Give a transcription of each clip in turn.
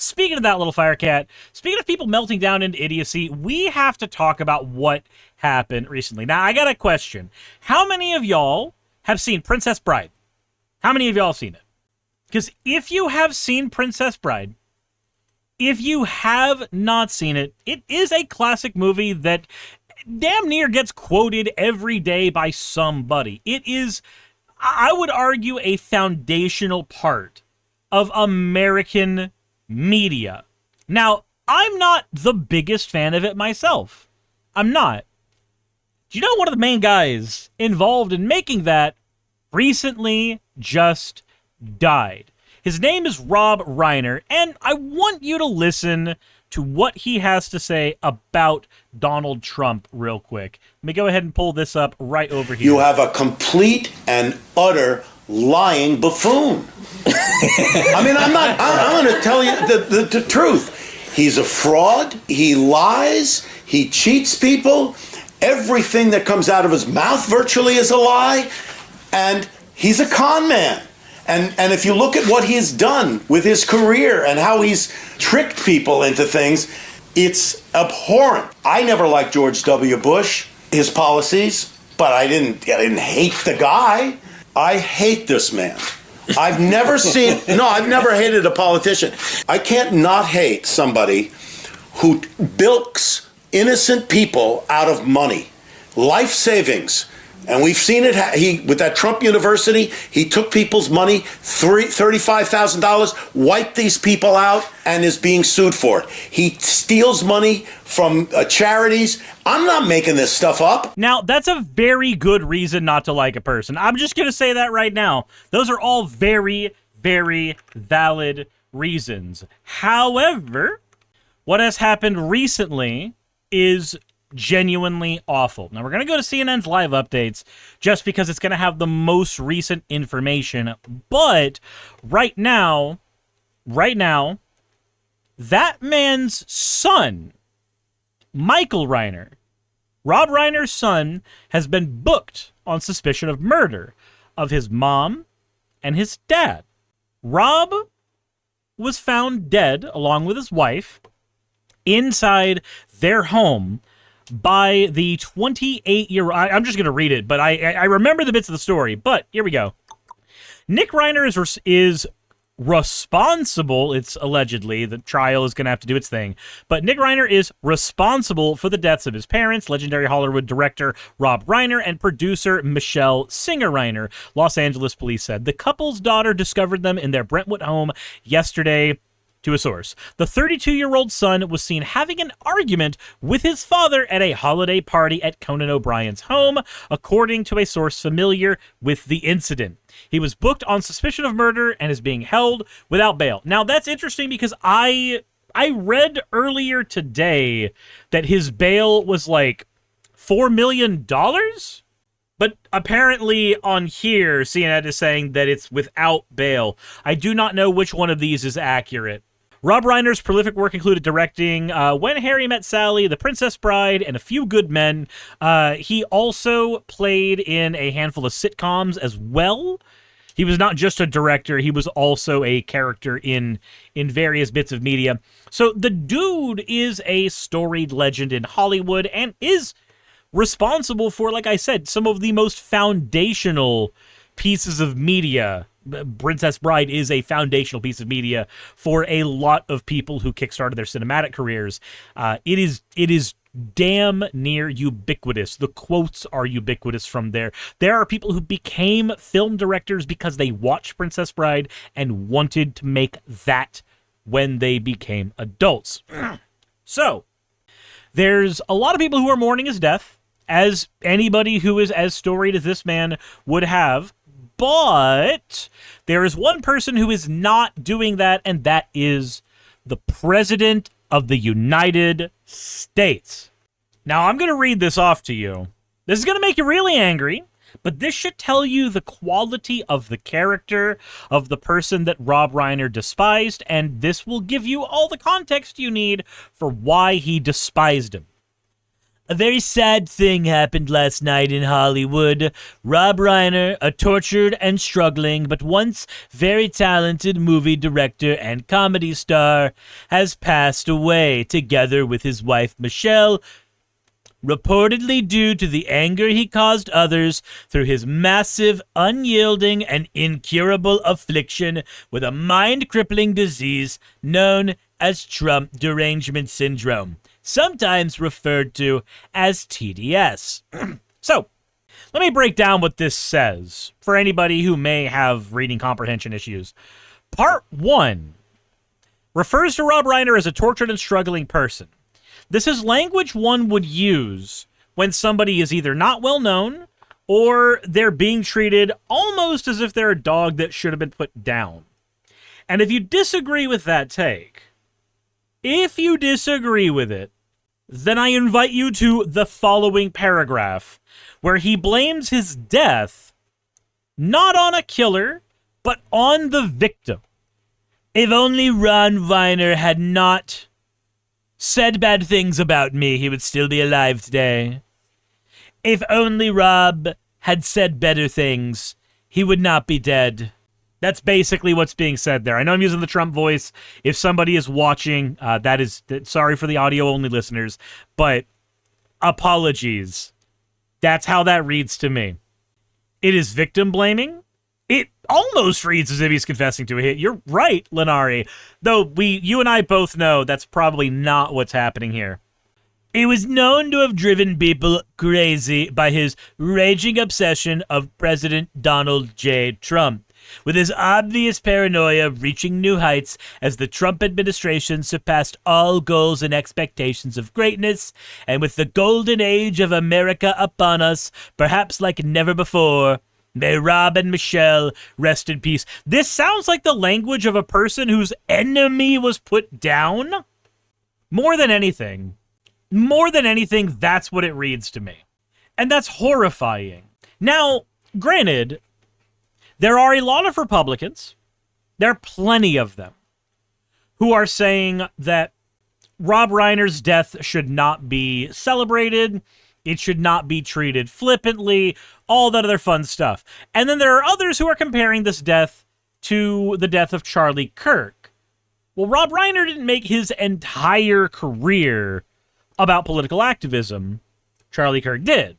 speaking of that, little fire cat, speaking of people melting down into idiocy, we have to talk about what happened recently. Now, I got a question. How many of y'all have seen Princess Bride? How many of y'all have seen it? Because if you have seen Princess Bride, if you have not seen it, it is a classic movie that damn near gets quoted every day by somebody. It is, I would argue, a foundational part of American media. Now, I'm not the biggest fan of it myself. I'm not. Do you know one of the main guys involved in making that recently just died? His name is Rob Reiner, and I want you to listen to what he has to say about Donald Trump real quick. Let me go ahead and pull this up right over here. You have a complete and utter lying buffoon. I mean, I'm going to tell you the truth. He's a fraud. He lies. He cheats people. Everything that comes out of his mouth virtually is a lie. And he's a con man. And if you look at what he's done with his career and how he's tricked people into things, it's abhorrent. I never liked George W. Bush, his policies, but I didn't hate the guy. I hate this man. I've never hated a politician. I can't not hate somebody who bilks innocent people out of money, life savings. And we've seen it. With that Trump University, he took people's money, $35,000, wiped these people out, and is being sued for it. He steals money from charities. I'm not making this stuff up. Now, that's a very good reason not to like a person. I'm just going to say that right now. Those are all very, very valid reasons. However, what has happened recently is genuinely awful. Now, we're going to go to CNN's live updates just because it's going to have the most recent information. But right now, that man's son, Michael Reiner, Rob Reiner's son, has been booked on suspicion of murder of his mom and his dad. Rob was found dead along with his wife inside their home by the 28-year-old, I'm just going to read it, but I remember the bits of the story, but here we go. Nick Reiner is responsible, it's allegedly, the trial is going to have to do its thing, but Nick Reiner is responsible for the deaths of his parents, legendary Hollywood director Rob Reiner and producer Michelle Singer Reiner, Los Angeles police said. The couple's daughter discovered them in their Brentwood home yesterday, to a source. The 32-year-old son was seen having an argument with his father at a holiday party at Conan O'Brien's home, according to a source familiar with the incident. He was booked on suspicion of murder and is being held without bail. Now, that's interesting because I read earlier today that his bail was like $4 million? But apparently on here, CNN is saying that it's without bail. I do not know which one of these is accurate. Rob Reiner's prolific work included directing When Harry Met Sally, The Princess Bride, and A Few Good Men. He also played in a handful of sitcoms as well. He was not just a director, he was also a character in various bits of media. So the dude is a storied legend in Hollywood and is responsible for, like I said, some of the most foundational pieces of media. Princess Bride is a foundational piece of media for a lot of people who kickstarted their cinematic careers. It is damn near ubiquitous. The quotes are ubiquitous from there. There are people who became film directors because they watched Princess Bride and wanted to make that when they became adults. So, there's a lot of people who are mourning his death, as anybody who is as storied as this man would have. But there is one person who is not doing that, and that is the President of the United States. Now, I'm going to read this off to you. This is going to make you really angry, but this should tell you the quality of the character of the person that Rob Reiner despised, and this will give you all the context you need for why he despised him. A very sad thing happened last night in Hollywood. Rob Reiner, a tortured and struggling but once very talented movie director and comedy star, has passed away together with his wife Michelle, reportedly due to the anger he caused others through his massive, unyielding, and incurable affliction with a mind-crippling disease known as Trump derangement syndrome, sometimes referred to as TDS. So, let me break down what this says for anybody who may have reading comprehension issues. Part 1 refers to Rob Reiner as a tortured and struggling person. This is language one would use when somebody is either not well known or they're being treated almost as if they're a dog that should have been put down. And if you disagree with that take, then I invite you to the following paragraph, where he blames his death not on a killer, but on the victim. If only Ron Reiner had not said bad things about me, he would still be alive today. If only Rob had said better things, he would not be dead. That's basically what's being said there. I know I'm using the Trump voice. If somebody is watching, sorry for the audio-only listeners, but apologies. That's how that reads to me. It is victim blaming. It almost reads as if he's confessing to a hit. You're right, Lenari. Though you and I both know that's probably not what's happening here. He was known to have driven people crazy by his raging obsession of President Donald J. Trump, with his obvious paranoia reaching new heights as the Trump administration surpassed all goals and expectations of greatness, and with the golden age of America upon us, perhaps like never before. May Rob and Michelle rest in peace. This sounds like the language of a person whose enemy was put down. More than anything, that's what it reads to me. And that's horrifying. Now, granted, there are a lot of Republicans, there are plenty of them, who are saying that Rob Reiner's death should not be celebrated, it should not be treated flippantly, all that other fun stuff. And then there are others who are comparing this death to the death of Charlie Kirk. Well, Rob Reiner didn't make his entire career about political activism. Charlie Kirk did.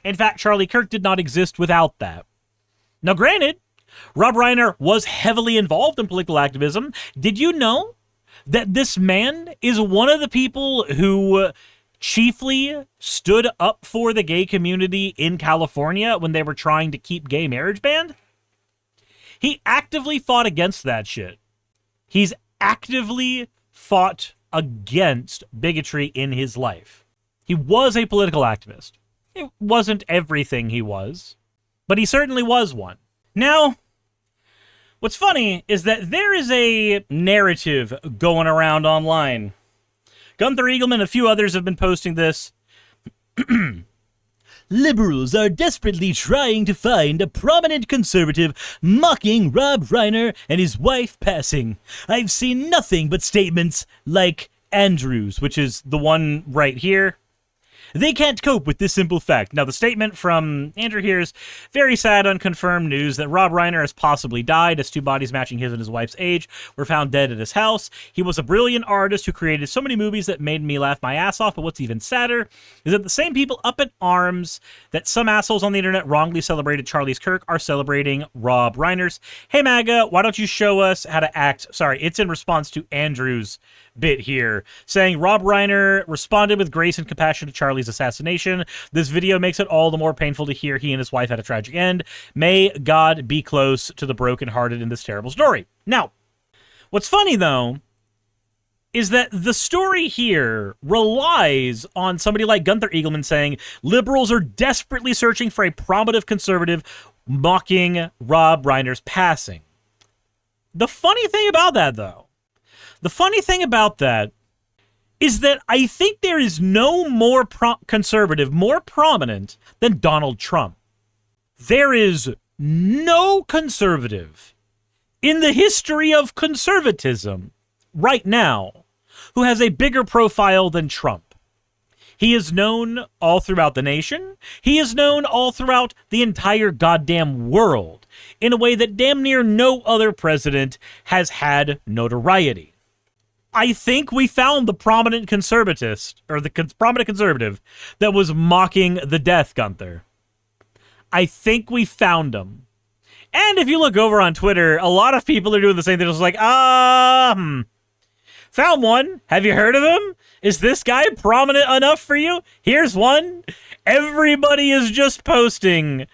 In fact, Charlie Kirk did not exist without that. Now, granted, Rob Reiner was heavily involved in political activism. Did you know that this man is one of the people who chiefly stood up for the gay community in California when they were trying to keep gay marriage banned? He actively fought against that shit. He's actively fought against bigotry in his life. He was a political activist. It wasn't everything he was, but he certainly was one. Now, what's funny is that there is a narrative going around online. Gunther Eagleman and a few others have been posting this. Liberals are desperately trying to find a prominent conservative mocking Rob Reiner and his wife passing. I've seen nothing but statements like Andrews, which is the one right here. They can't cope with this simple fact. Now, the statement from Andrew here is very sad, unconfirmed news that Rob Reiner has possibly died, as two bodies matching his and his wife's age were found dead at his house. He was a brilliant artist who created so many movies that made me laugh my ass off, but what's even sadder is that the same people up in arms that some assholes on the internet wrongly celebrated Charlie's Kirk are celebrating Rob Reiner's. Hey, MAGA, why don't you show us how to act? Sorry, it's in response to Andrew's bit here, saying Rob Reiner responded with grace and compassion to Charlie's assassination. This video makes it all the more painful to hear he and his wife had a tragic end. May God be close to the brokenhearted in this terrible story. Now, what's funny, though, is that the story here relies on somebody like Gunther Eagleman saying liberals are desperately searching for a prominent conservative mocking Rob Reiner's passing. The funny thing about that, though, is that I think there is no more conservative, more prominent than Donald Trump. There is no conservative in the history of conservatism right now who has a bigger profile than Trump. He is known all throughout the nation. He is known all throughout the entire goddamn world in a way that damn near no other president has had notoriety. I think we found the prominent conservatist, or the prominent conservative, that was mocking the death, Gunther. I think we found him. And if you look over on Twitter, a lot of people are doing the same thing. It's like, found one. Have you heard of him? Is this guy prominent enough for you? Here's one. Everybody is just posting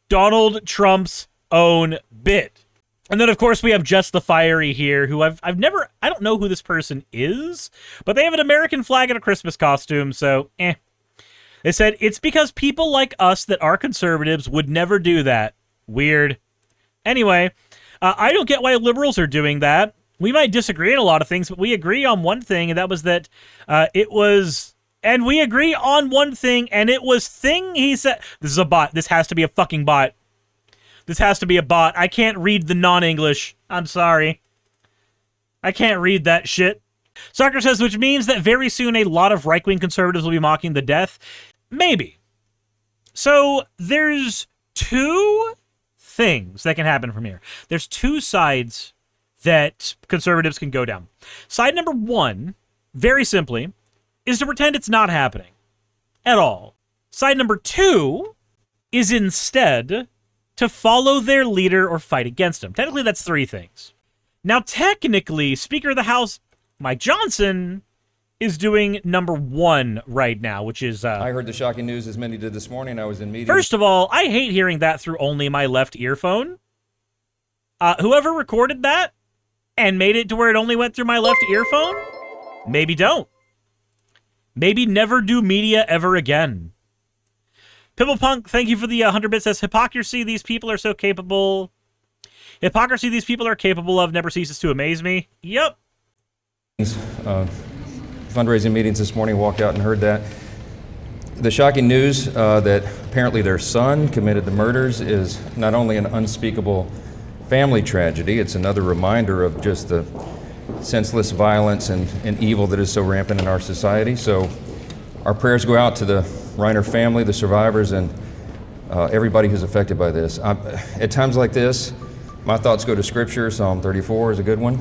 Donald Trump's own bit. And then, of course, we have Just the Fiery here, who I don't know who this person is, but they have an American flag and a Christmas costume, so, They said, it's because people like us that are conservatives would never do that. Weird. Anyway, I don't get why liberals are doing that. We might disagree on a lot of things, but we agree on one thing, and that was that and we agree on one thing, and it was thing he said. This is a bot. This has to be a fucking bot. This has to be a bot. I can't read the non-English. I'm sorry. I can't read that shit. Soccer says, which means that very soon a lot of right-wing conservatives will be mocking the death. Maybe. So there's two things that can happen from here. There's two sides that conservatives can go down. Side number one, very simply, is to pretend it's not happening at all. Side number two is instead to follow their leader or fight against him. Technically, that's three things. Now, technically, Speaker of the House Mike Johnson is doing number one right now, which is... I heard the shocking news as many did this morning. I was in meetings. First of all, I hate hearing that through only my left earphone. Whoever recorded that and made it to where it only went through my left earphone, maybe don't. Maybe never do media ever again. Pimplepunk, thank you for the 100 bits. Says, hypocrisy these people are so capable. Hypocrisy these people are capable of never ceases to amaze me. Yep. Fundraising meetings this morning, walked out and heard that. The shocking news that apparently their son committed the murders is not only an unspeakable family tragedy, it's another reminder of just the senseless violence and evil that is so rampant in our society. So our prayers go out to the Reiner family, the survivors, and everybody who's affected by this. At times like this, my thoughts go to Scripture. Psalm 34 is a good one.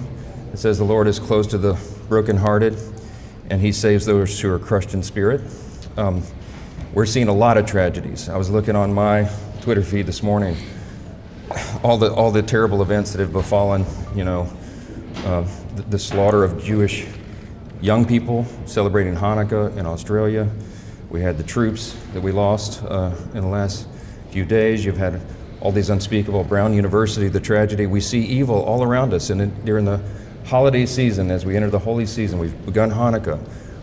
It says, the Lord is close to the brokenhearted, and he saves those who are crushed in spirit. We're seeing a lot of tragedies. I was looking on my Twitter feed this morning, all the terrible events that have befallen, the slaughter of Jewish young people celebrating Hanukkah in Australia. We had the troops that we lost in the last few days. You've had all these unspeakable, Brown University, the tragedy. We see evil all around us, and during the holiday season, as we enter the holy season, we've begun Hanukkah.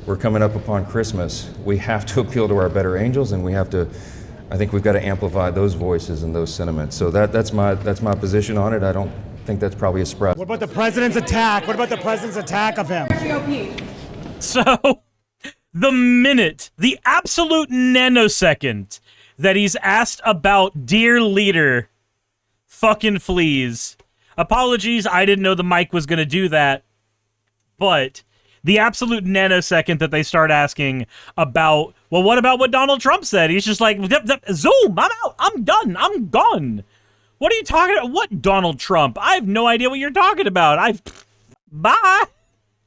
We're coming up upon Christmas. We have to appeal to our better angels, and I think we've got to amplify those voices and those sentiments. So that's my position on it. I don't think that's probably a surprise. What about the president's attack? What about the president's attack of him? So, the absolute nanosecond that he's asked about dear leader fucking flees. Apologies, I didn't know the mic was going to do that. But the absolute nanosecond that they start asking about, well, what about what Donald Trump said? He's just like, zoom, I'm out, I'm done, I'm gone. What are you talking about? What Donald Trump? I have no idea what you're talking about. Bye.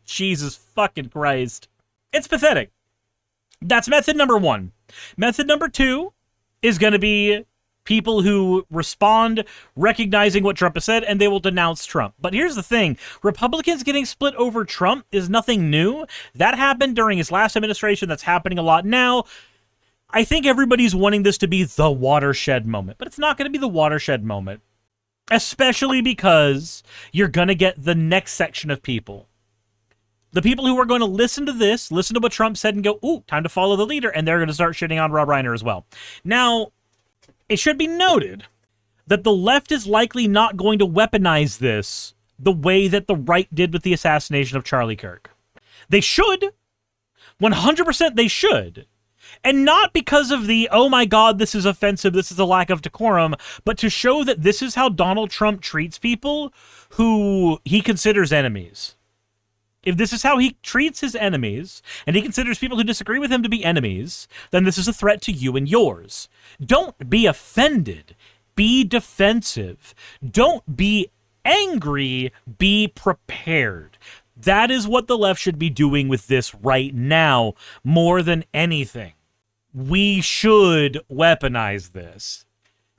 Jesus fucking Christ. It's pathetic. That's method number one. Method number two is going to be people who respond recognizing what Trump has said, and they will denounce Trump. But here's the thing. Republicans getting split over Trump is nothing new. That happened during his last administration. That's happening a lot now. I think everybody's wanting this to be the watershed moment, but it's not going to be the watershed moment, especially because you're going to get the next section of people. The people who are going to listen to this, listen to what Trump said and go, ooh, time to follow the leader, and they're going to start shitting on Rob Reiner as well. Now, it should be noted that the left is likely not going to weaponize this the way that the right did with the assassination of Charlie Kirk. They should. 100% they should. And not because of the, oh my God, this is offensive, this is a lack of decorum, but to show that this is how Donald Trump treats people who he considers enemies. If this is how he treats his enemies, and he considers people who disagree with him to be enemies, then this is a threat to you and yours. Don't be offended. Be defensive. Don't be angry. Be prepared. That is what the left should be doing with this right now, more than anything. We should weaponize this.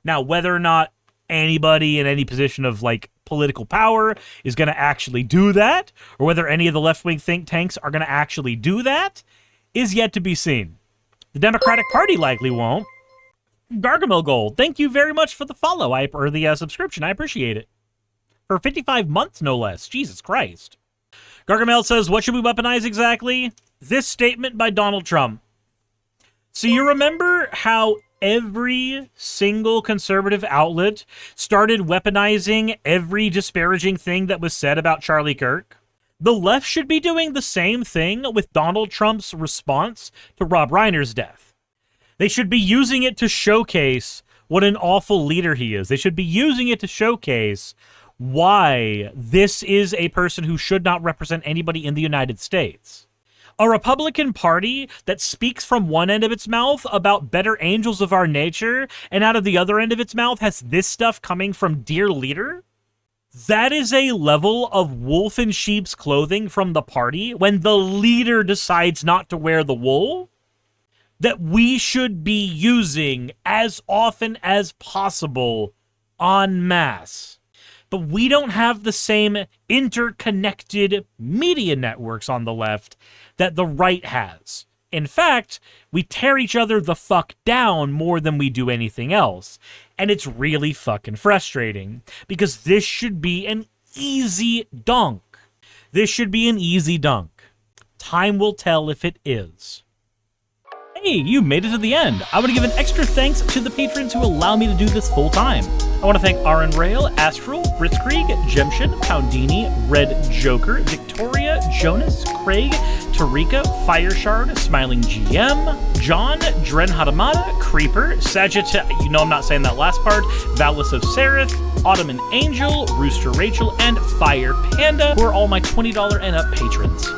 Now, whether or not anybody in any position of, like, political power is going to actually do that, or whether any of the left-wing think tanks are going to actually do that, is yet to be seen. The Democratic Party likely won't. Gargamel Gold, thank you very much for the follow, or the subscription. I appreciate it. For 55 months, no less. Jesus Christ. Gargamel says, what should we weaponize exactly? This statement by Donald Trump. So you remember how every single conservative outlet started weaponizing every disparaging thing that was said about Charlie Kirk? The left should be doing the same thing with Donald Trump's response to Rob Reiner's death. They should be using it to showcase what an awful leader he is. They should be using it to showcase why this is a person who should not represent anybody in the United States. A Republican Party that speaks from one end of its mouth about better angels of our nature, and out of the other end of its mouth has this stuff coming from dear leader? That is a level of wolf in sheep's clothing from the party when the leader decides not to wear the wool that we should be using as often as possible en masse. But we don't have the same interconnected media networks on the left that the right has. In fact, we tear each other the fuck down more than we do anything else. And it's really fucking frustrating because this should be an easy dunk. This should be an easy dunk. Time will tell if it is. Hey, you made it to the end. I want to give an extra thanks to the patrons who allow me to do this full time. I want to thank Aaron Rail, Astral, Britzkrieg, Jemshin, Poundini, Red Joker, Victoria, Jonas, Craig, Tarika, Fireshard, Smiling GM, John, Dren Hadamada, Creeper, Sagitta, you know I'm not saying that last part, Valis of Seraph, Ottoman Angel, Rooster Rachel, and Fire Panda, who are all my $20 and up patrons.